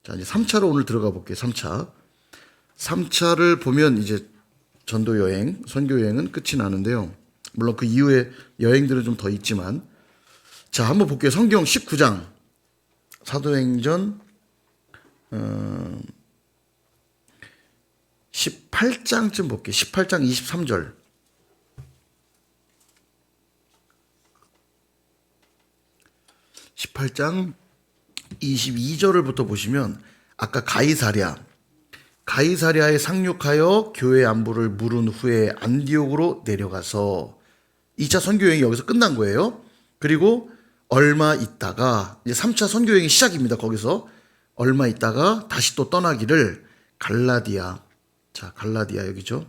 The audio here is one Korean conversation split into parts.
자, 이제 3차로 오늘 들어가 볼게요. 3차. 3차를 보면 이제 전도 여행, 선교 여행은 끝이 나는데요. 물론 그 이후에 여행들은 좀 더 있지만, 자, 한번 볼게요. 성경 19장. 사도행전 18장쯤 볼게요. 18장 23절. 18장 22절을부터 보시면 아까 가이사랴에 상륙하여 교회 안부를 물은 후에 안디옥으로 내려가서 2차 선교 여행이 여기서 끝난 거예요. 그리고 얼마 있다가 이제 3차 선교 여행이 시작입니다. 거기서 얼마 있다가 다시 또 떠나기를 갈라디아. 자, 갈라디아 여기죠.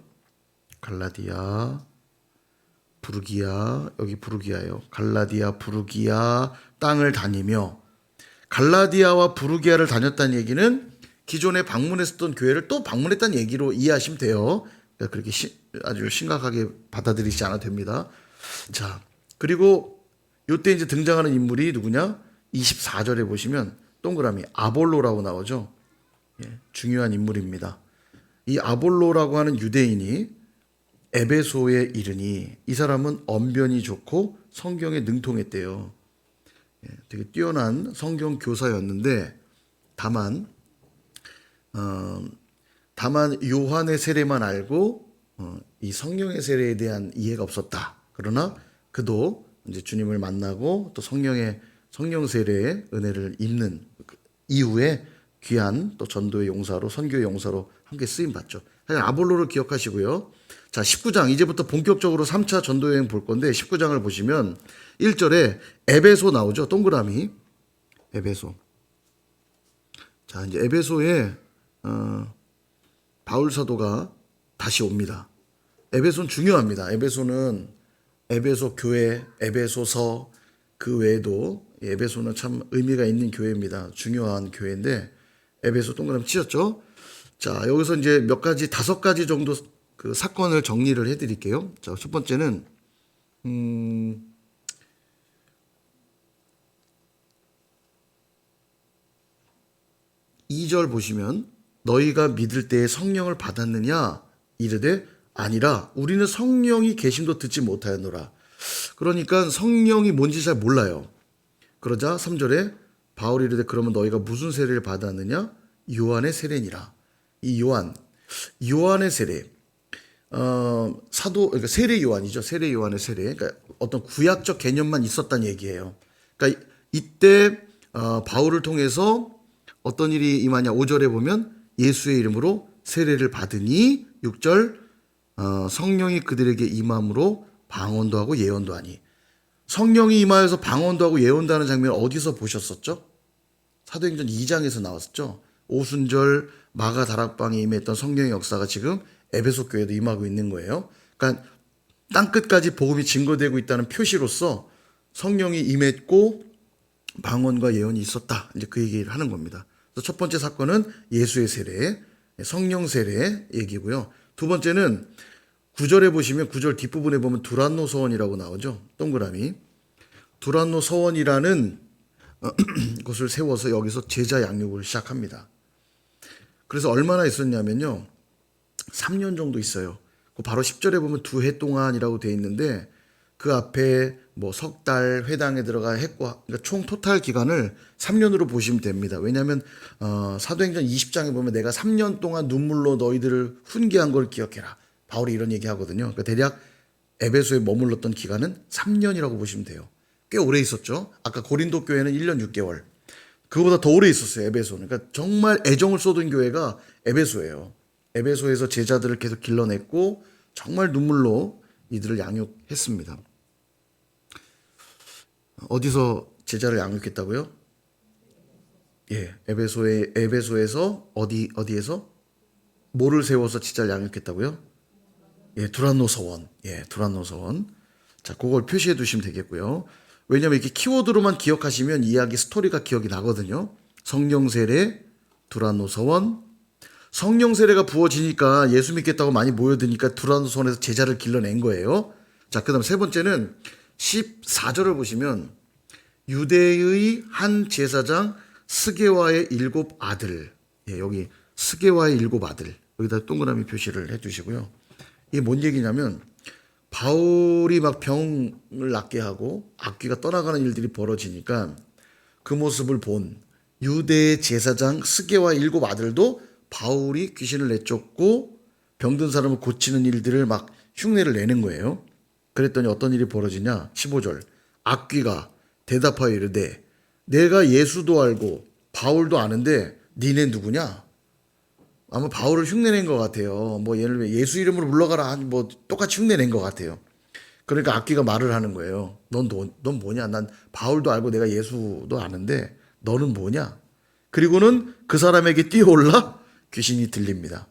갈라디아, 부르기아, 여기 부르기아예요. 갈라디아, 부르기아 땅을 다니며, 갈라디아와 부르기아를 다녔다는 얘기는 기존에 방문했었던 교회를 또 방문했다는 얘기로 이해하시면 돼요. 그러니까 그렇게 아주 심각하게 받아들이지 않아도 됩니다. 자, 그리고 이때 이제 등장하는 인물이 누구냐? 24절에 보시면 동그라미 아볼로라고 나오죠. 예, 중요한 인물입니다. 이 아볼로라고 하는 유대인이 에베소에 이르니 이 사람은 언변이 좋고 성경에 능통했대요. 예, 되게 뛰어난 성경 교사였는데 다만 요한의 세례만 알고 이 성령의 세례에 대한 이해가 없었다. 그러나 그도 이제 주님을 만나고 또 성령 세례의 은혜를 입는 이후에 귀한 또 전도의 용사로 선교의 용사로 함께 쓰임 받죠. 아볼로를 기억하시고요. 자, 19장 이제부터 본격적으로 3차 전도 여행 볼 건데 19장을 보시면 1절에 에베소 나오죠. 동그라미 에베소. 자, 이제 에베소에 바울 사도가 다시 옵니다. 에베소는 중요합니다. 에베소는 에베소 교회, 에베소서 그 외에도 에베소는 참 의미가 있는 교회입니다. 중요한 교회인데 에베소 동그라미 치셨죠? 자, 여기서 이제 몇 가지, 5가지 정도 그 사건을 정리를 해드릴게요. 자, 첫 번째는 2절 보시면 너희가 믿을 때에 성령을 받았느냐 이르되 아니라 우리는 성령이 계심도 듣지 못하였노라. 그러니까 성령이 뭔지 잘 몰라요. 그러자 3절에 바울이 이르되 그러면 너희가 무슨 세례를 받았느냐? 요한의 세례니라. 이 요한의 세례. 그러니까 세례 요한이죠. 세례 요한의 세례. 그러니까 어떤 구약적 개념만 있었다는 얘기예요. 그러니까 이때 바울을 통해서 어떤 일이 임하냐? 5절에 보면 예수의 이름으로 세례를 받으니 6절 성령이 그들에게 임함으로 방언도 하고 예언도 하니. 성령이 임하여서 방언도 하고 예언도 하는 장면 어디서 보셨었죠? 사도행전 2장에서 나왔었죠. 오순절 마가 다락방에 임했던 성령의 역사가 지금 에베소 교회도 임하고 있는 거예요. 그러니까 땅끝까지 복음이 증거되고 있다는 표시로서 성령이 임했고 방언과 예언이 있었다. 이제 그 얘기를 하는 겁니다. 그래서 첫 번째 사건은 예수의 세례, 성령 세례 얘기고요. 두 번째는 9절에 보시면 9절 뒷부분에 보면 두란노 서원이라고 나오죠. 동그라미. 두란노 서원이라는 곳을 세워서 여기서 제자 양육을 시작합니다. 그래서 얼마나 있었냐면요. 3년 정도 있어요. 바로 10절에 보면 2해 동안이라고 되어 있는데 그 앞에 뭐 석 달 회당에 들어가 했고, 그러니까 총 토탈 기간을 3년으로 보시면 됩니다. 왜냐하면 사도행전 20장에 보면 내가 3년 동안 눈물로 너희들을 훈계한 걸 기억해라. 바울이 이런 얘기 하거든요. 그러니까 대략 에베소에 머물렀던 기간은 3년이라고 보시면 돼요. 꽤 오래 있었죠. 아까 고린도 교회는 1년 6개월. 그거보다 더 오래 있었어요. 에베소는. 그러니까 정말 애정을 쏟은 교회가 에베소예요. 에베소에서 제자들을 계속 길러냈고 정말 눈물로 이들을 양육했습니다. 어디서 제자를 양육했다고요? 예, 에베소에서 어디에서 뭐를 세워서 제자를 양육했다고요? 예, 두란노 서원. 예, 두란노 서원. 자, 그걸 표시해 두시면 되겠고요. 왜냐면 이렇게 키워드로만 기억하시면 이야기 스토리가 기억이 나거든요. 성령 세례, 두란노 서원. 성령 세례가 부어지니까 예수 믿겠다고 많이 모여드니까 두란노 서원에서 제자를 길러낸 거예요. 자, 그다음 세 번째는 14절을 보시면 유대의 한 제사장 스게와의 7아들. 예, 여기 스게와의 7아들. 여기다 동그라미 표시를 해 주시고요. 이게 뭔 얘기냐면 바울이 막 병을 낫게 하고 악귀가 떠나가는 일들이 벌어지니까 그 모습을 본 유대의 제사장 스게와 7아들도 바울이 귀신을 내쫓고 병든 사람을 고치는 일들을 막 흉내를 내는 거예요. 그랬더니 어떤 일이 벌어지냐? 15절. 악귀가 대답하여 이르되 내가 예수도 알고 바울도 아는데 니네 누구냐? 아마 바울을 흉내낸 것 같아요. 뭐 예를 들면 예수 이름으로 물러가라 뭐 똑같이 흉내낸 것 같아요. 그러니까 악귀가 말을 하는 거예요. 넌 뭐냐? 난 바울도 알고 내가 예수도 아는데 너는 뭐냐? 그리고는 그 사람에게 뛰어올라 귀신이 들립니다.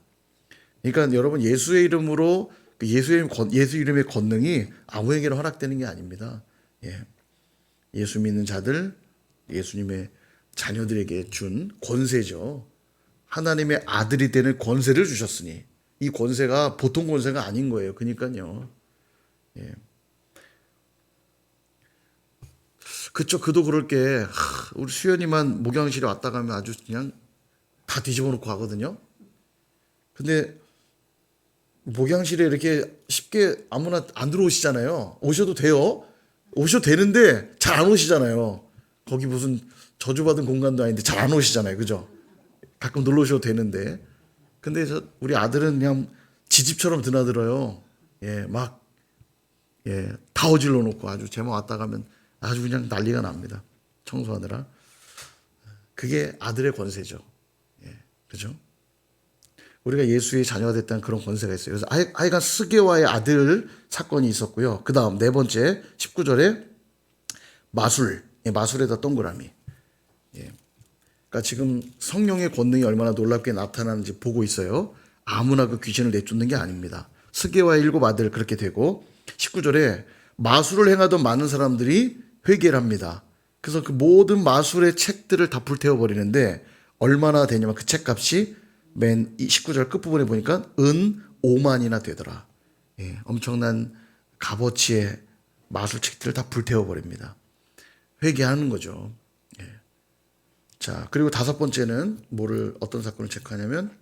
그러니까 여러분 예수의 이름으로 예수 이름의 권능이 아무에게나 허락되는 게 아닙니다. 예. 예수 믿는 자들, 예수님의 자녀들에게 준 권세죠. 하나님의 아들이 되는 권세를 주셨으니 이 권세가 보통 권세가 아닌 거예요. 그러니까요. 예. 그쵸. 그도 그럴 게 우리 수연이만 목양실에 왔다 가면 아주 그냥 다 뒤집어 놓고 가거든요. 근데 목양실에 이렇게 쉽게 아무나 안 들어오시잖아요. 오셔도 돼요. 오셔도 되는데 잘 안 오시잖아요. 거기 무슨 저주받은 공간도 아닌데 잘 안 오시잖아요. 그죠? 가끔 놀러 오셔도 되는데. 근데 우리 아들은 그냥 지집처럼 드나들어요. 예, 막, 예, 다 어질러 놓고 아주 제목 왔다 가면 아주 그냥 난리가 납니다. 청소하느라. 그게 아들의 권세죠. 예, 그죠? 우리가 예수의 자녀가 됐다는 그런 권세가 있어요. 그래서 하여간 스게와의 아들 사건이 있었고요. 그 다음 네 번째 19절에 마술, 예, 마술에다 동그라미. 예. 그러니까 지금 성령의 권능이 얼마나 놀랍게 나타나는지 보고 있어요. 아무나 그 귀신을 내쫓는 게 아닙니다. 스게와의 7아들 그렇게 되고 19절에 마술을 행하던 많은 사람들이 회개를 합니다. 그래서 그 모든 마술의 책들을 다 불태워 버리는데 얼마나 되냐면 그 책값이 맨 19절 끝부분에 보니까 은 5만이나 되더라. 예, 엄청난 값어치의 마술책들을 다 불태워 버립니다. 회개하는 거죠. 예. 자, 그리고 다섯 번째는 어떤 사건을 체크하냐면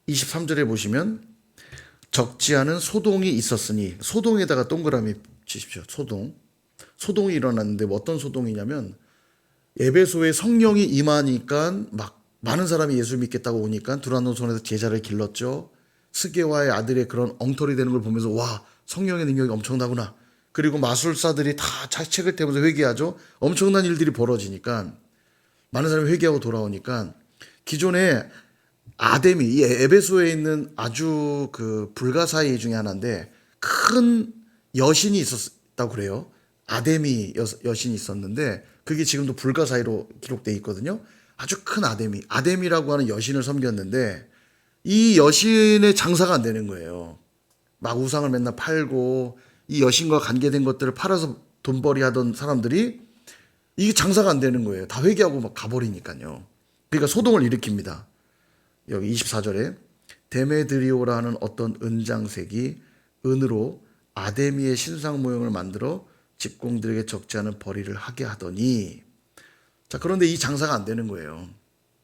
23절에 보시면 적지 않은 소동이 있었으니 소동에다가 동그라미 치십시오. 소동이 일어났는데 어떤 소동이냐면 에베소에 성령이 임하니까 막 많은 사람이 예수 믿겠다고 오니까 두란노손에서 제자를 길렀죠. 스게와의 아들의 그런 엉터리 되는 걸 보면서 와, 성령의 능력이 엄청나구나. 그리고 마술사들이 다 책을 떼면서 회개하죠. 엄청난 일들이 벌어지니까 많은 사람이 회개하고 돌아오니까 기존에 아데미, 이 에베소에 있는 아주 그 불가사의 중에 하나인데 큰 여신이 있었다고 그래요. 아데미 여신이 있었는데 그게 지금도 불가사의로 기록되어 있거든요. 아주 큰 아데미라고 하는 여신을 섬겼는데 이 여신의 장사가 안 되는 거예요. 막 우상을 맨날 팔고 이 여신과 관계된 것들을 팔아서 돈벌이 하던 사람들이 이게 장사가 안 되는 거예요. 다 회개하고 막 가버리니까요. 그러니까 소동을 일으킵니다. 여기 24절에 데메드리오라는 어떤 은장색이 은으로 아데미의 신상 모형을 만들어 집공들에게 적지 않은 벌이를 하게 하더니 자 그런데 이 장사가 안 되는 거예요.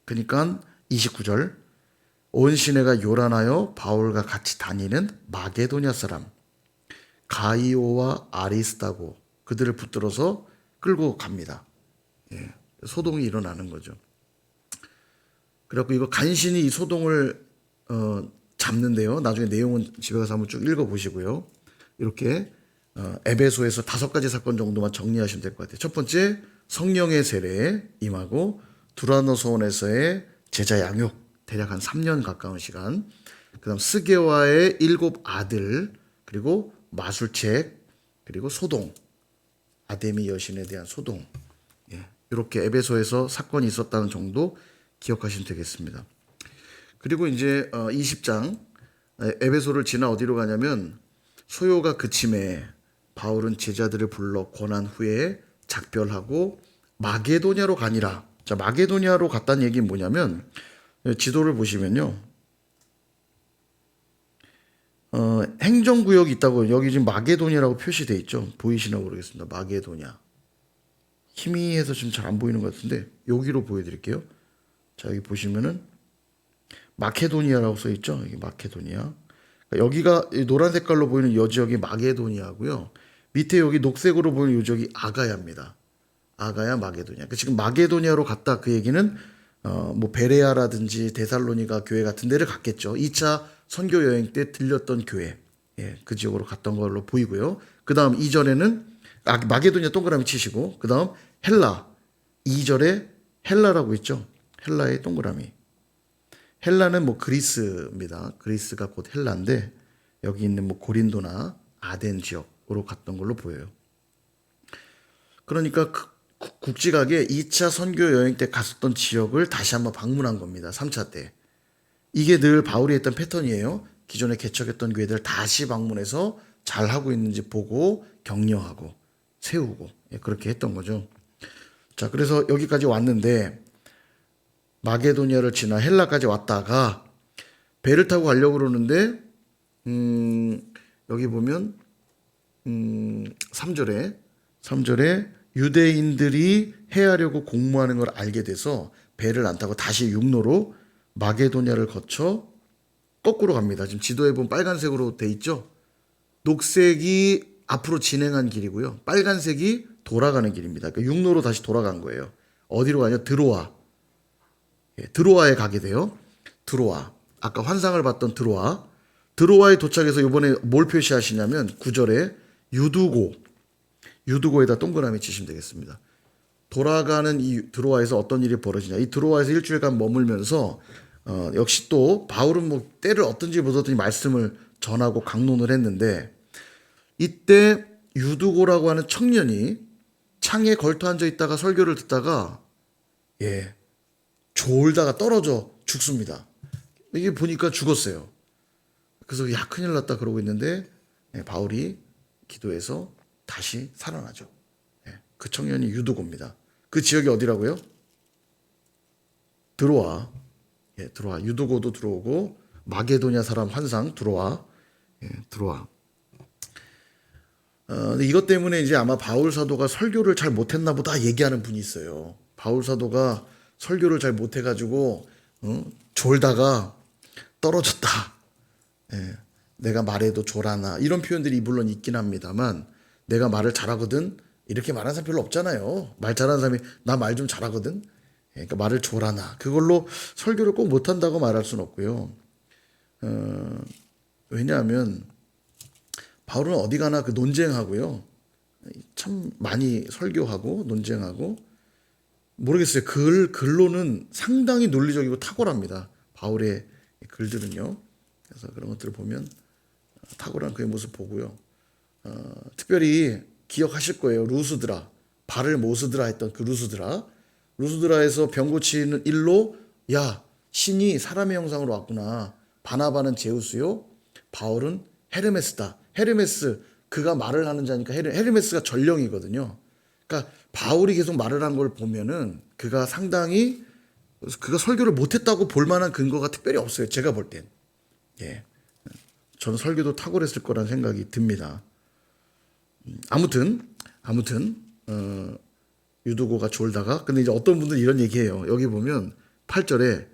그러니까 29절 온 시내가 요란하여 바울과 같이 다니는 마게도냐 사람 가이오와 아리스다고 그들을 붙들어서 끌고 갑니다. 예, 소동이 일어나는 거죠. 그래갖고 이거 간신히 이 소동을 잡는데요. 나중에 내용은 집에 가서 한번 쭉 읽어보시고요. 이렇게 에베소에서 5가지 사건 정도만 정리하시면 될 것 같아요. 첫 번째 성령의 세례에 임하고 두라노소원에서의 제자 양육 대략 한 3년 가까운 시간. 그 다음 스게와의 7아들 그리고 마술책 그리고 소동 아데미 여신에 대한 소동. 예, 이렇게 에베소에서 사건이 있었다는 정도 기억하시면 되겠습니다. 그리고 이제 20장 에베소를 지나 어디로 가냐면 소요가 그침에 바울은 제자들을 불러 권한 후에 작별하고 마게도냐로 가니라. 자, 마게도냐로 갔다는 얘기는 뭐냐면 지도를 보시면요. 행정구역이 있다고 여기 지금 마게도냐라고 표시되어 있죠. 보이시나 모르겠습니다. 마게도냐. 희미해서 지금 잘 안 보이는 것 같은데 여기로 보여드릴게요. 자, 여기 보시면은 마케도니아라고 써 있죠. 여기 마케도니아. 그러니까 여기가 노란 색깔로 보이는 이 지역이 마게도니아고요. 밑에 여기 녹색으로 보이는 이 지역이 아가야입니다. 아가야 마게도니아. 그러니까 지금 마게도니아로 갔다 그 얘기는 뭐 베레아라든지 데살로니가 교회 같은 데를 갔겠죠. 2차 선교 여행 때 들렸던 교회. 예, 그 지역으로 갔던 걸로 보이고요. 그다음 2절에는 마게도니아 동그라미 치시고 그다음 헬라 2절에 헬라라고 있죠. 헬라의 동그라미. 헬라는 뭐 그리스입니다. 그리스가 곧 헬라인데 여기 있는 뭐 고린도나 아덴 지역으로 갔던 걸로 보여요. 그러니까 국지각에 2차 선교 여행 때 갔었던 지역을 다시 한번 방문한 겁니다. 3차 때. 이게 늘 바울이 했던 패턴이에요. 기존에 개척했던 교회들 다시 방문해서 잘하고 있는지 보고 격려하고 세우고 그렇게 했던 거죠. 자, 그래서 여기까지 왔는데 마게도니아를 지나 헬라까지 왔다가 배를 타고 가려고 그러는데 여기 보면 3절에 유대인들이 해하려고 공모하는 걸 알게 돼서 배를 안 타고 다시 육로로 마게도니아를 거쳐 거꾸로 갑니다. 지금 지도에 보면 빨간색으로 돼 있죠. 녹색이 앞으로 진행한 길이고요. 빨간색이 돌아가는 길입니다. 그러니까 육로로 다시 돌아간 거예요. 어디로 가냐? 드로아. 드로아에 가게 돼요. 드로아. 아까 환상을 봤던 드로아. 드로아에 도착해서 이번에 뭘 표시하시냐면 9절에 유두고에다 동그라미 치시면 되겠습니다. 돌아가는 이 드로아에서 어떤 일이 벌어지냐. 이 드로아에서 일주일간 머물면서 역시 또 바울은 뭐 때를 어떤지 보더니 말씀을 전하고 강론을 했는데 이때 유두고라고 하는 청년이 창에 걸터 앉아 있다가 설교를 듣다가 졸다가 떨어져 죽습니다. 이게 보니까 죽었어요. 그래서 야 큰일 났다 그러고 있는데 바울이 기도해서 다시 살아나죠. 그 청년이 유두고입니다. 그 지역이 어디라고요? 드로아. 드로아. 유두고도 들어오고 마게도냐 사람 환상 드로아. 드로아. 근데 이것 때문에 이제 아마 바울 사도가 설교를 잘 못했나 보다 얘기하는 분이 있어요. 바울 사도가 설교를 잘 못해가지고 졸다가 떨어졌다. 내가 말해도 졸아나 이런 표현들이 물론 있긴 합니다만 내가 말을 잘하거든 이렇게 말하는 사람 별로 없잖아요. 말 잘하는 사람이 나 말 좀 잘하거든. 그러니까 말을 졸아나 그걸로 설교를 꼭 못한다고 말할 수는 없고요. 왜냐하면 바울은 어디 가나 그 논쟁하고요. 참 많이 설교하고 논쟁하고 모르겠어요. 글로는 상당히 논리적이고 탁월합니다. 바울의 글들은요. 그래서 그런 것들을 보면 탁월한 그의 모습 보고요. 특별히 기억하실 거예요. 루스드라. 발을 못 쓰더라 했던 그 루스드라. 루스드라에서 병 고치는 일로 야 신이 사람의 형상으로 왔구나. 바나바는 제우스요. 바울은 헤르메스다. 헤르메스 그가 말을 하는 자니까 헤르메스가 전령이거든요. 그러니까 바울이 계속 말을 한 걸 보면은 그가 상당히 그가 설교를 못했다고 볼 만한 근거가 특별히 없어요. 제가 볼 땐. 저는 설교도 탁월했을 거라는 생각이 듭니다. 아무튼 유두고가 졸다가 근데 이제 어떤 분들은 이런 얘기해요. 여기 보면 8절에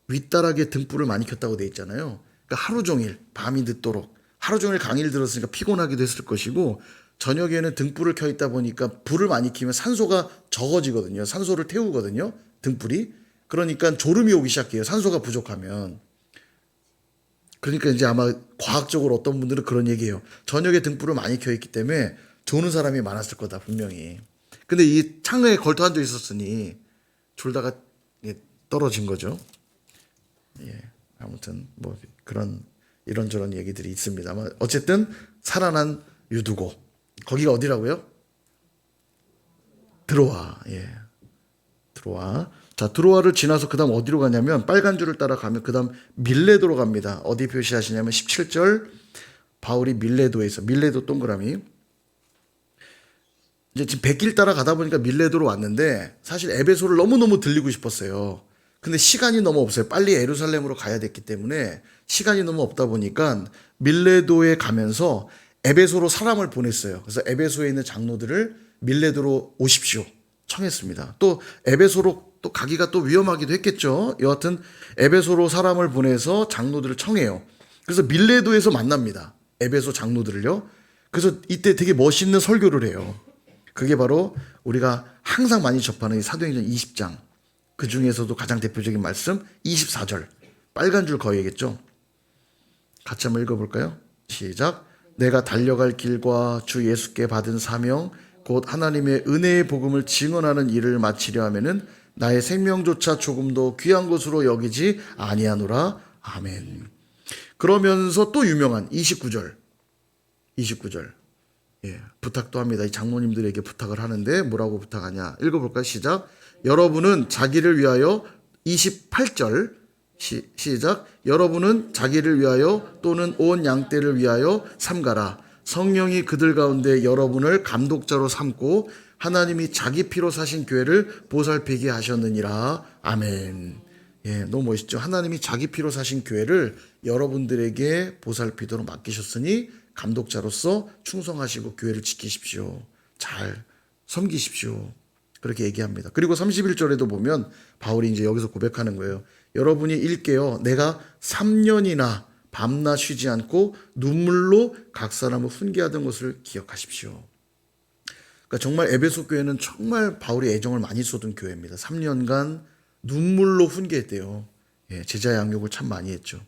윗다락에 등불을 많이 켰다고 돼 있잖아요. 그러니까 하루 종일 밤이 늦도록 하루 종일 강의를 들었으니까 피곤하기도 했을 것이고 저녁에는 등불을 켜 있다 보니까 불을 많이 켜면 산소가 적어지거든요. 산소를 태우거든요. 등불이. 그러니까 졸음이 오기 시작해요. 산소가 부족하면. 그러니까 이제 아마 과학적으로 어떤 분들은 그런 얘기해요. 저녁에 등불을 많이 켜 있기 때문에 조는 사람이 많았을 거다 분명히. 근데 이 창에 걸터 앉아 있었으니 졸다가 떨어진 거죠. 아무튼 뭐 그런 이런저런 얘기들이 있습니다만 어쨌든 살아난 유두고 거기가 어디라고요? 드로아. 드로아. 자, 드로아를 지나서 그 다음 어디로 가냐면 빨간 줄을 따라가면 그 다음 밀레도로 갑니다. 어디 표시하시냐면 17절 바울이 밀레도에서 밀레도 동그라미 이제 지금 백길 따라가다 보니까 밀레도로 왔는데 사실 에베소를 너무너무 들리고 싶었어요. 근데 시간이 너무 없어요. 빨리 예루살렘으로 가야 됐기 때문에 시간이 너무 없다 보니까 밀레도에 가면서 에베소로 사람을 보냈어요. 그래서 에베소에 있는 장로들을 밀레도로 오십시오. 청했습니다. 또 에베소로 또 가기가 또 위험하기도 했겠죠. 여하튼 에베소로 사람을 보내서 장로들을 청해요. 그래서 밀레도에서 만납니다. 에베소 장로들을요. 그래서 이때 되게 멋있는 설교를 해요. 그게 바로 우리가 항상 많이 접하는 이 사도행전 20장. 그 중에서도 가장 대표적인 말씀 24절. 빨간 줄 그어야겠죠. 같이 한번 읽어볼까요? 시작. 내가 달려갈 길과 주 예수께 받은 사명 곧 하나님의 은혜의 복음을 증언하는 일을 마치려 하면은 나의 생명조차 조금도 귀한 것으로 여기지 아니하노라. 아멘. 그러면서 또 유명한 29절. 예, 부탁도 합니다. 이 장로님들에게 부탁을 하는데 뭐라고 부탁하냐? 읽어볼까요? 시작. 여러분은 자기를 위하여 28절 시작. 여러분은 자기를 위하여 또는 온 양떼를 위하여 삼가라. 성령이 그들 가운데 여러분을 감독자로 삼고 하나님이 자기 피로 사신 교회를 보살피게 하셨느니라. 아멘. 예, 너무 멋있죠. 하나님이 자기 피로 사신 교회를 여러분들에게 보살피도록 맡기셨으니 감독자로서 충성하시고 교회를 지키십시오. 잘 섬기십시오. 그렇게 얘기합니다. 그리고 31절에도 보면 바울이 이제 여기서 고백하는 거예요. 여러분이 일깨어 내가 3년이나 밤낮 쉬지 않고 눈물로 각 사람을 훈계하던 것을 기억하십시오. 그러니까 정말 에베소 교회는 정말 바울이 애정을 많이 쏟은 교회입니다. 3년간 눈물로 훈계했대요. 예, 제자 양육을 참 많이 했죠.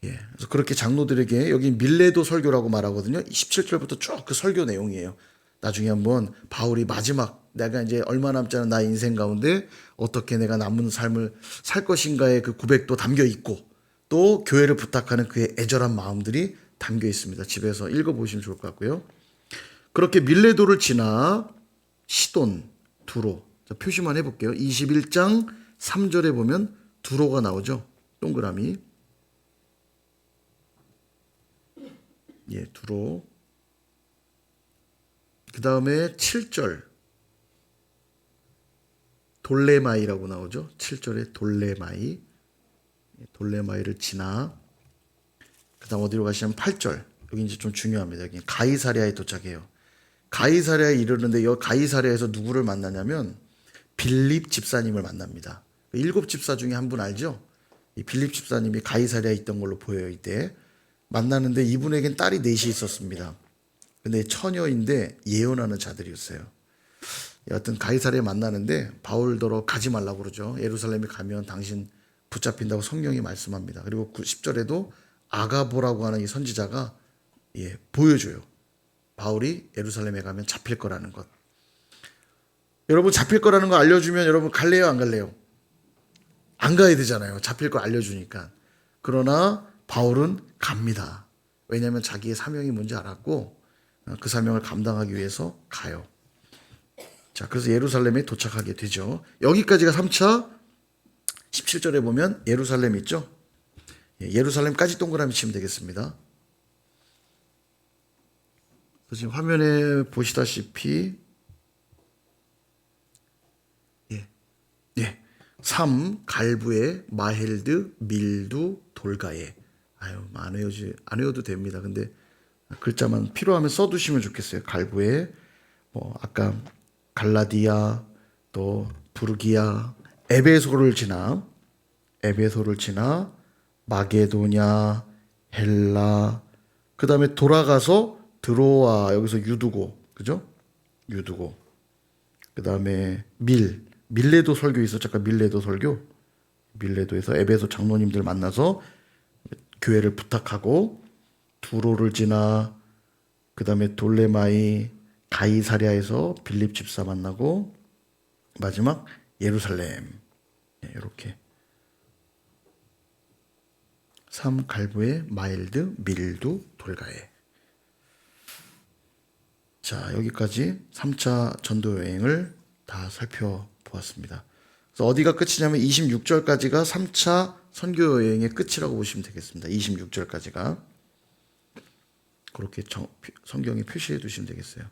예, 그래서 그렇게 장로들에게 여기 밀레도 설교라고 말하거든요. 17절부터 쭉 그 설교 내용이에요. 나중에 한번 바울이 마지막 내가 이제 얼마 남지 않은 나의 인생 가운데 어떻게 내가 남은 삶을 살 것인가의 그 고백도 담겨 있고 또 교회를 부탁하는 그의 애절한 마음들이 담겨 있습니다. 집에서 읽어보시면 좋을 것 같고요. 그렇게 밀레도를 지나 시돈, 두로. 자, 표시만 해볼게요. 21장 3절에 보면 두로가 나오죠. 동그라미. 예, 두로. 그 다음에 7절. 돌레마이라고 나오죠. 7절에 돌레마이. 돌레마이를 지나. 그 다음 어디로 가시냐면 8절. 여기 이제 좀 중요합니다. 여기 가이사랴에 도착해요. 가이사랴에 이르는데 이 가이사랴에서 누구를 만나냐면 빌립 집사님을 만납니다. 7 집사 중에 한 분 알죠? 이 빌립 집사님이 가이사랴에 있던 걸로 보여요. 이때 만나는데 이분에겐 딸이 넷이 있었습니다. 근데 처녀인데 예언하는 자들이었어요. 여하튼 가이사랴에 만나는데 바울더러 가지 말라고 그러죠. 예루살렘에 가면 당신 붙잡힌다고 성경이 말씀합니다. 그리고 10절에도 아가보라고 하는 이 선지자가 보여줘요. 바울이 예루살렘에 가면 잡힐 거라는 것. 여러분 잡힐 거라는 거 알려주면 여러분 갈래요 안 갈래요? 안 가야 되잖아요. 잡힐 거 알려주니까. 그러나 바울은 갑니다. 왜냐하면 자기의 사명이 뭔지 알았고 그 사명을 감당하기 위해서 가요. 자, 그래서 예루살렘에 도착하게 되죠. 여기까지가 3차 17절에 보면 예루살렘 있죠. 예루살렘까지 동그라미 치면 되겠습니다. 지금 화면에 보시다시피 3 갈부에 마헬드 밀두 돌가에. 안 외워도 됩니다. 근데 글자만 필요하면 써두시면 좋겠어요. 갈부에 아까 갈라디아 또 부르기아 에베소를 지나 마게도냐 헬라 그 다음에 돌아가서 드로아 여기서 유두고 그죠? 유두고 그 다음에 밀레도 설교 있었죠. 잠깐 밀레도 설교. 밀레도에서 에베소 장로님들 만나서 교회를 부탁하고 두로를 지나 그 다음에 돌레마이 가이사랴에서 빌립 집사 만나고 마지막 예루살렘. 이렇게 3 갈부에 마일드 밀두 돌가에. 자, 여기까지 3차 전도 여행을 다 살펴보았습니다. 그래서 어디가 끝이냐면 26절까지가 3차 선교 여행의 끝이라고 보시면 되겠습니다. 26절까지가 그렇게 성경에 표시해 두시면 되겠어요.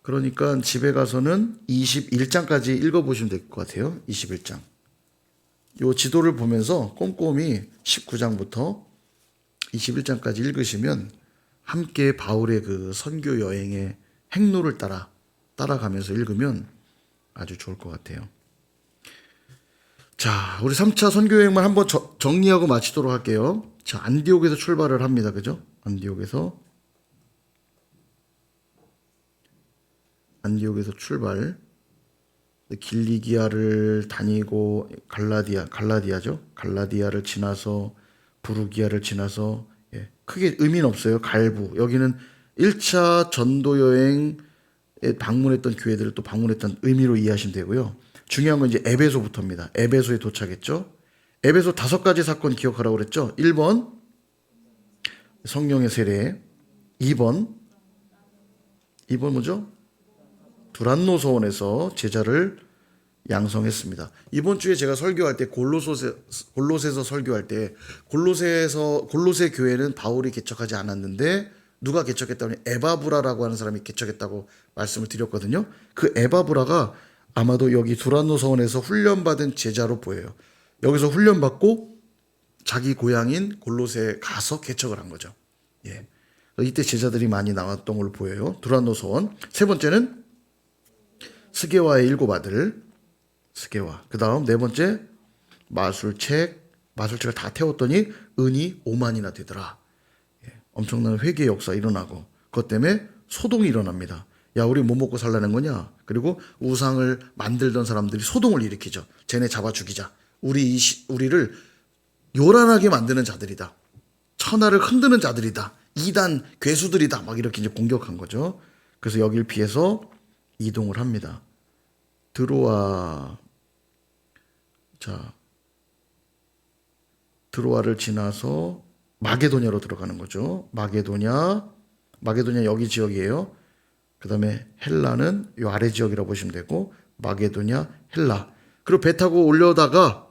그러니까 집에 가서는 21장까지 읽어보시면 될 것 같아요. 21장. 이 지도를 보면서 꼼꼼히 19장부터 21장까지 읽으시면 함께 바울의 그 선교 여행의 행로를 따라 따라가면서 읽으면 아주 좋을 것 같아요. 자, 우리 3차 선교 여행만 한번 정리하고 마치도록 할게요. 자, 안디옥에서 출발을 합니다. 그죠? 안디옥에서 출발. 길리기아를 다니고 갈라디아죠. 갈라디아를 지나서 부르기아를 지나서, 크게 의미는 없어요. 갈부. 여기는 1차 전도 여행에 방문했던 교회들을 또 방문했던 의미로 이해하시면 되고요. 중요한 건 이제 에베소부터입니다. 에베소에 도착했죠. 에베소 5가지 사건 기억하라고 그랬죠. 1번 성령의 세례, 2번 뭐죠? 두란노 서원에서 제자를 양성했습니다. 이번 주에 제가 설교할 때 골로새서 설교할 때 골로새 교회는 바울이 개척하지 않았는데 누가 개척했다고 하니 에바브라라고 하는 사람이 개척했다고 말씀을 드렸거든요. 그 에바브라가 아마도 여기 두란노 서원에서 훈련받은 제자로 보여요. 여기서 훈련받고 자기 고향인 골로새에 가서 개척을 한 거죠. 예. 이때 제자들이 많이 나왔던 걸로 보여요. 두란노 서원. 세 번째는 스게와의 7 아들. 스게와. 그 다음 4번째 마술책을 다 태웠더니 은이 5만이나 되더라. 엄청난 회개 역사 일어나고 그것 때문에 소동이 일어납니다. 야, 우리 뭐 먹고 살라는 거냐? 그리고 우상을 만들던 사람들이 소동을 일으키죠. 쟤네 잡아 죽이자. 우리를 요란하게 만드는 자들이다. 천하를 흔드는 자들이다. 이단 괴수들이다. 막 이렇게 이제 공격한 거죠. 그래서 여길 피해서 이동을 합니다. 드로아를 지나서 마게도냐로 들어가는 거죠. 마게도냐 여기 지역이에요. 그 다음에 헬라는 이 아래 지역이라고 보시면 되고 마게도냐, 헬라. 그리고 배 타고 올려다가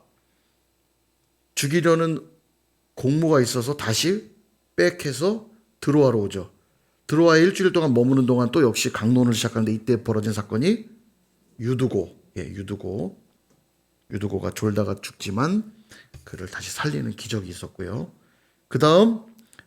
죽이려는 공모가 있어서 다시 백해서 드로아로 오죠. 드로아에 일주일 동안 머무는 동안 또 역시 강론을 시작하는데 이때 벌어진 사건이 유두고가 졸다가 죽지만 그를 다시 살리는 기적이 있었고요. 그 다음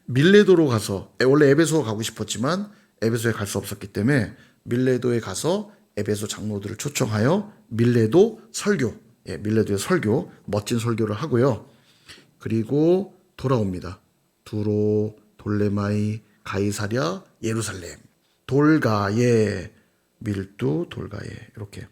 밀레도로 가서 원래 에베소 가고 싶었지만 에베소에 갈 수 없었기 때문에 밀레도에 가서 에베소 장로들을 초청하여 밀레도의 설교, 멋진 설교를 하고요. 그리고 돌아옵니다. 두로, 돌레마이, 가이사랴, 예루살렘, 돌가예, 밀두, 돌가예 이렇게